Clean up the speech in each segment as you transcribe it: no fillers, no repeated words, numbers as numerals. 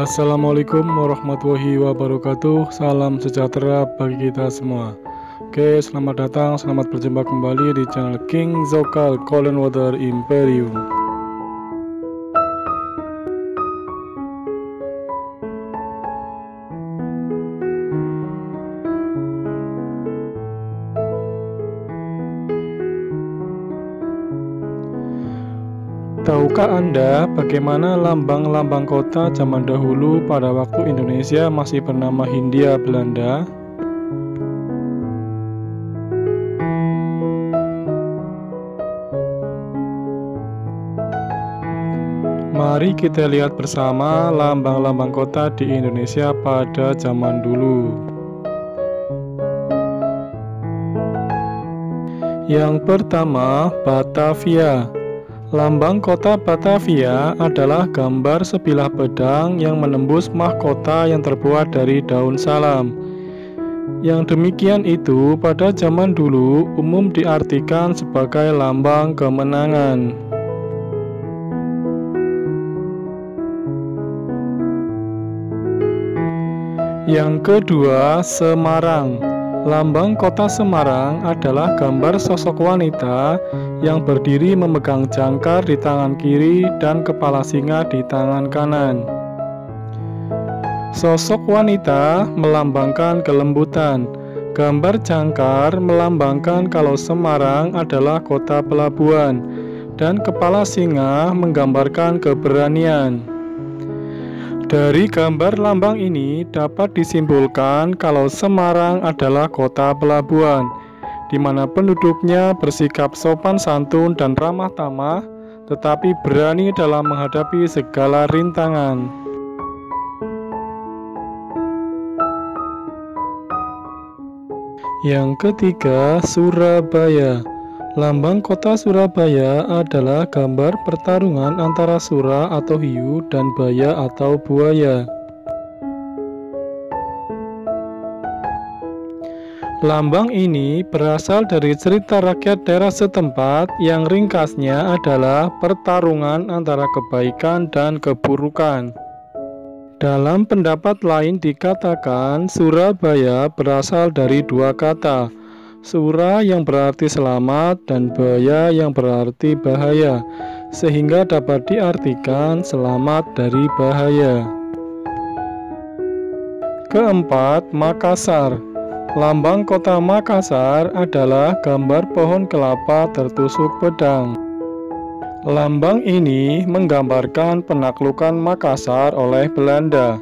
Assalamualaikum warahmatullahi wabarakatuh. Salam sejahtera bagi kita semua. Oke, selamat datang, selamat berjumpa kembali di channel King Zokal Golden Water Imperium. Tahukah Anda bagaimana lambang-lambang kota zaman dahulu pada waktu Indonesia masih bernama Hindia Belanda? Mari kita lihat bersama lambang-lambang kota di Indonesia pada zaman dulu. Yang pertama, Batavia. Lambang kota Batavia adalah gambar sebilah pedang yang menembus mahkota yang terbuat dari daun salam. Yang demikian itu pada zaman dulu umum diartikan sebagai lambang kemenangan. Yang kedua, Semarang. Lambang kota Semarang adalah gambar sosok wanita yang berdiri memegang jangkar di tangan kiri dan kepala singa di tangan kanan. Sosok wanita melambangkan kelembutan. Gambar jangkar melambangkan kalau Semarang adalah kota pelabuhan, dan kepala singa menggambarkan keberanian. Dari gambar lambang ini dapat disimpulkan kalau Semarang adalah kota pelabuhan, di mana penduduknya bersikap sopan santun dan ramah tamah, tetapi berani dalam menghadapi segala rintangan. Yang ketiga, Surabaya. Lambang kota Surabaya adalah gambar pertarungan antara sura atau hiu dan baya atau buaya. Lambang ini berasal dari cerita rakyat daerah setempat yang ringkasnya adalah pertarungan antara kebaikan dan keburukan. Dalam pendapat lain dikatakan Surabaya berasal dari dua kata, Sura yang berarti selamat dan baya yang berarti bahaya, sehingga dapat diartikan selamat dari bahaya. Keempat, Makassar. Lambang kota Makassar adalah gambar pohon kelapa tertusuk pedang. Lambang ini menggambarkan penaklukan Makassar oleh Belanda.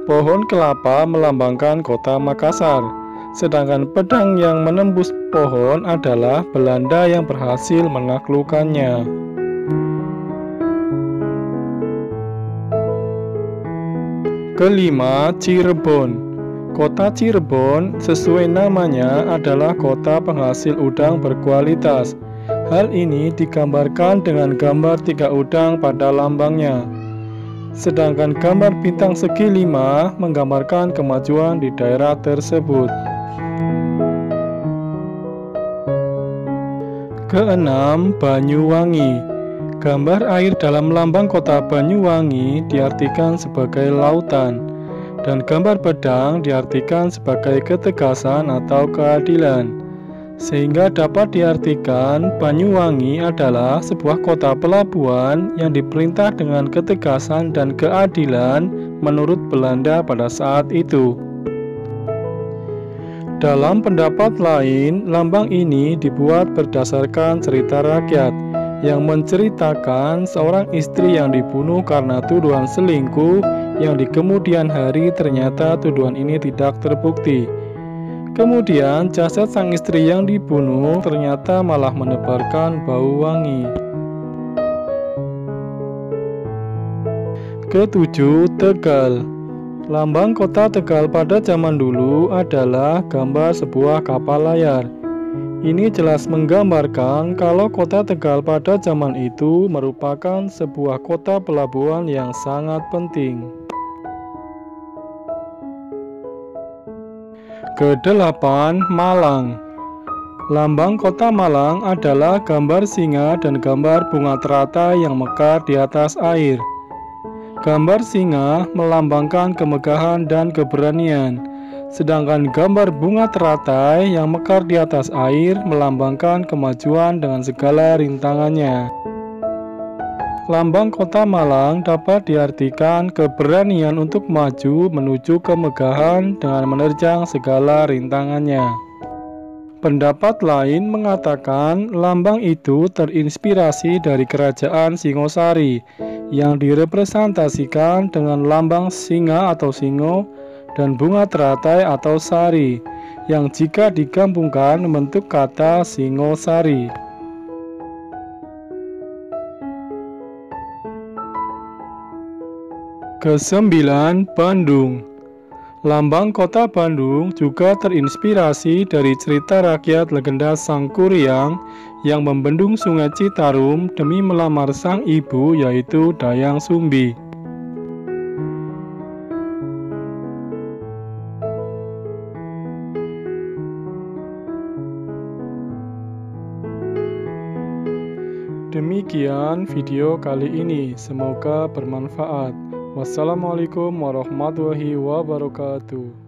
Pohon kelapa melambangkan kota Makassar, sedangkan pedang yang menembus pohon adalah Belanda yang berhasil menaklukkannya. Kelima, Cirebon. Kota Cirebon sesuai namanya adalah kota penghasil udang berkualitas. Hal ini digambarkan dengan gambar 3 udang pada lambangnya. Sedangkan gambar bintang segi 5 menggambarkan kemajuan di daerah tersebut. Keenam, Banyuwangi. Gambar air dalam lambang kota Banyuwangi diartikan sebagai lautan, dan gambar pedang diartikan sebagai ketegasan atau keadilan, sehingga dapat diartikan Banyuwangi adalah sebuah kota pelabuhan yang diperintah dengan ketegasan dan keadilan menurut Belanda pada saat itu. Dalam pendapat lain, lambang ini dibuat berdasarkan cerita rakyat yang menceritakan seorang istri yang dibunuh karena tuduhan selingkuh yang di kemudian hari ternyata tuduhan ini tidak terbukti. Kemudian jasad sang istri yang dibunuh ternyata malah menebarkan bau wangi. Ketujuh, Tegal. Lambang kota Tegal pada zaman dulu adalah gambar sebuah kapal layar. Ini jelas menggambarkan kalau kota Tegal pada zaman itu merupakan sebuah kota pelabuhan yang sangat penting. Kedelapan, Malang. Lambang kota Malang adalah gambar singa dan gambar bunga teratai yang mekar di atas air. Gambar singa melambangkan kemegahan dan keberanian, sedangkan gambar bunga teratai yang mekar di atas air melambangkan kemajuan dengan segala rintangannya. Lambang Kota Malang dapat diartikan keberanian untuk maju menuju kemegahan dengan menerjang segala rintangannya. Pendapat lain mengatakan lambang itu terinspirasi dari kerajaan Singosari yang direpresentasikan dengan lambang singa atau singo dan bunga teratai atau sari yang jika digabungkan membentuk kata Singosari. Kesembilan, Bandung. Lambang kota Bandung juga terinspirasi dari cerita rakyat legenda Sang Kuryang yang membendung Sungai Citarum demi melamar sang ibu yaitu Dayang Sumbi. Demikian video kali ini, semoga bermanfaat. Wassalamualaikum warahmatullahi wabarakatuh.